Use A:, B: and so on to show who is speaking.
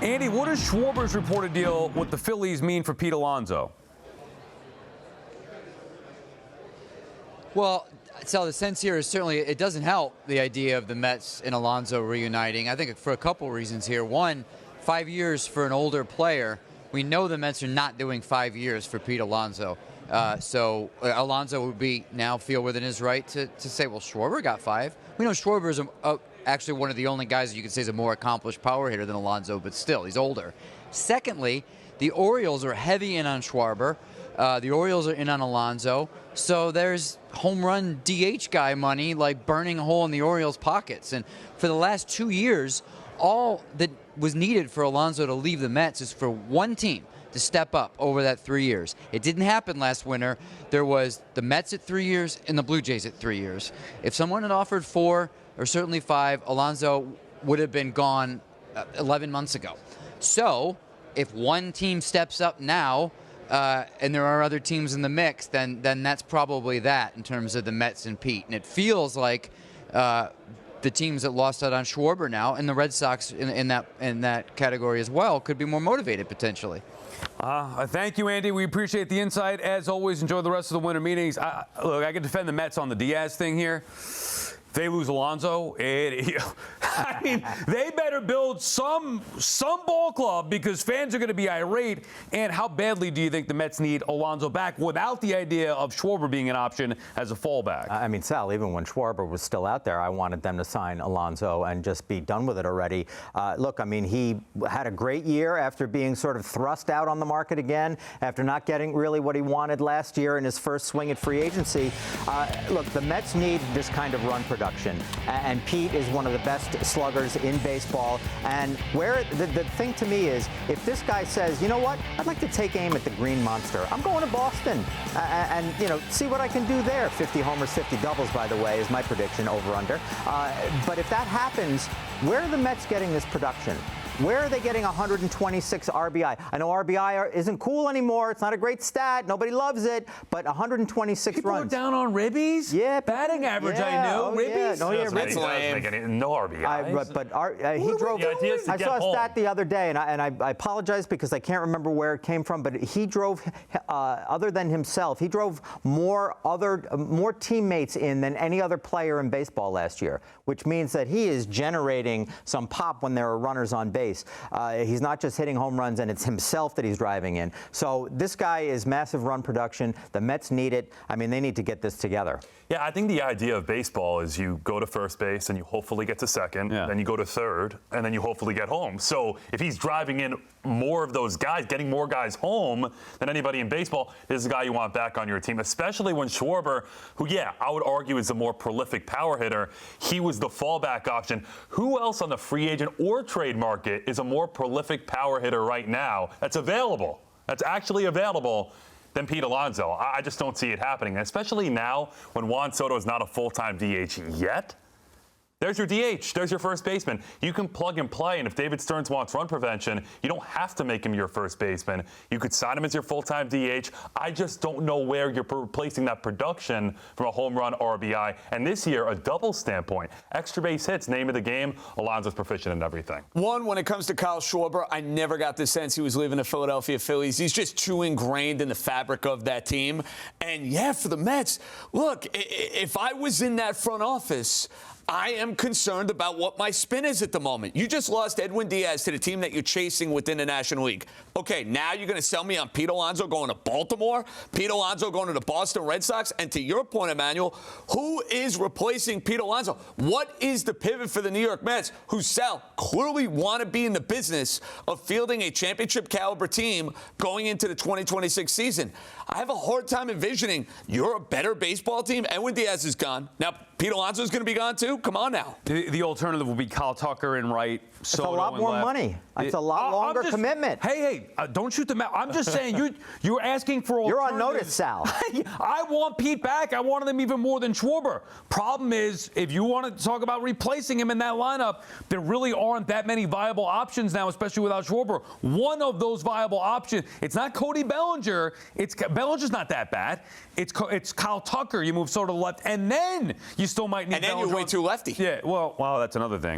A: Andy, what does Schwarber's reported deal with the Phillies mean for Pete Alonso?
B: Well, so the sense here is certainly it doesn't help the idea of the Mets and Alonso reuniting. I think for a couple reasons here. One, 5 years for an older player. We know the Mets are not doing 5 years for Pete Alonso. So Alonso would now feel within his right to say, well, Schwarber got 5. We know Schwarber is actually one of the only guys that you could say is a more accomplished power hitter than Alonso, but still, he's older. Secondly, the Orioles are heavy in on Schwarber. The Orioles are in on Alonso. So there's home run DH guy money like burning a hole in the Orioles' pockets. And for the last 2 years, all that was needed for Alonso to leave the Mets is for one team to step up over that 3 years. It didn't happen last winter. There was the Mets at 3 years and the Blue Jays at 3 years. If someone had offered 4 or certainly 5, Alonso would have been gone 11 months ago. So if one team steps up now, and there are other teams in the mix, then that's probably that in terms of the Mets and Pete. And it feels like the teams that lost out on Schwarber now, and the Red Sox in that category as well, could be more motivated potentially.
A: Thank you, Andy. We appreciate the insight. As always, enjoy the rest of the winter meetings. Look, I can defend the Mets on the Diaz thing here. If they lose Alonso, I mean, they better build some ball club because fans are going to be irate. And how badly do you think the Mets need Alonso back without the idea of Schwarber being an option as a fallback?
C: I mean, Sal, even when Schwarber was still out there, I wanted them to sign Alonso and just be done with it already. Look, I mean, he had a great year after being sort of thrust out on the market again, after not getting really what he wanted last year in his first swing at free agency. Look, the Mets need this kind of run production. And Pete is one of the best sluggers in baseball. And where the thing to me is, if this guy says, you know what, I'd like to take aim at the Green Monster. I'm going to Boston and see what I can do there. 50 homers, 50 doubles, by the way, is my prediction over/under. But if that happens, where are the Mets getting this production? Where are they getting 126 RBI? I know RBI isn't cool anymore. It's not a great stat. Nobody loves it. But 126
A: People
C: runs.
A: People are down on ribbies?
C: Yeah.
A: Batting average,
C: yeah,
A: I knew. Ribbies?
C: Yeah. No, yeah,
D: That's lame. No RBIs.
C: He drove. I saw a stat the other day, and I apologize because I can't remember where it came from, but he drove, other than himself, he drove more teammates in than any other player in baseball last year, which means that he is generating some pop when there are runners on base. He's not just hitting home runs, and it's himself that he's driving in. So this guy is massive run production. The Mets need it. I mean, they need to get this together.
D: Yeah, I think the idea of baseball is you go to first base and you hopefully get to second, then you go to third, and then you hopefully get home. So if he's driving in more of those guys, getting more guys home than anybody in baseball, this is the guy you want back on your team, especially when Schwarber, who, I would argue is the more prolific power hitter, he was the fallback option. Who else on the free agent or trade market is a more prolific power hitter right now that's available, that's actually available, than Pete Alonso? I just don't see it happening, especially now when Juan Soto is not a full-time DH yet. There's your DH. There's your first baseman. You can plug and play, and if David Stearns wants run prevention, you don't have to make him your first baseman. You could sign him as your full-time DH. I just don't know where you're replacing that production from a home run RBI. And this year, a double standpoint. Extra base hits, name of the game. Alonso's proficient in everything.
E: One, when it comes to Kyle Schwarber, I never got the sense he was leaving the Philadelphia Phillies. He's just too ingrained in the fabric of that team. And, for the Mets, look, if I was in that front office, I am concerned about what my spin is at the moment. You just lost Edwin Diaz to the team that you're chasing within the National League. Okay, now you're going to sell me on Pete Alonso going to Baltimore, Pete Alonso going to the Boston Red Sox, and to your point, Emmanuel, who is replacing Pete Alonso? What is the pivot for the New York Mets, who, Sal, clearly want to be in the business of fielding a championship caliber team going into the 2026 season? I have a hard time envisioning you're a better baseball team. Edwin Diaz is gone. Now, Pete Alonso is going to be gone, too? Come on now.
A: The alternative will be Kyle Tucker and right.
C: It's a lot more money. It's a lot longer commitment.
A: Hey, don't shoot them out. I'm just saying you're asking for alternatives.
C: You're on notice, Sal.
A: I want Pete back. I wanted him even more than Schwarber. Problem is, if you want to talk about replacing him in that lineup, there really aren't that many viable options now, especially without Schwarber. One of those viable options, it's not Cody Bellinger. Bellinger's not that bad. It's Kyle Tucker. You move Soto to the left, and then you still might need.
E: And then you're way too lefty.
A: Yeah, well, that's another thing.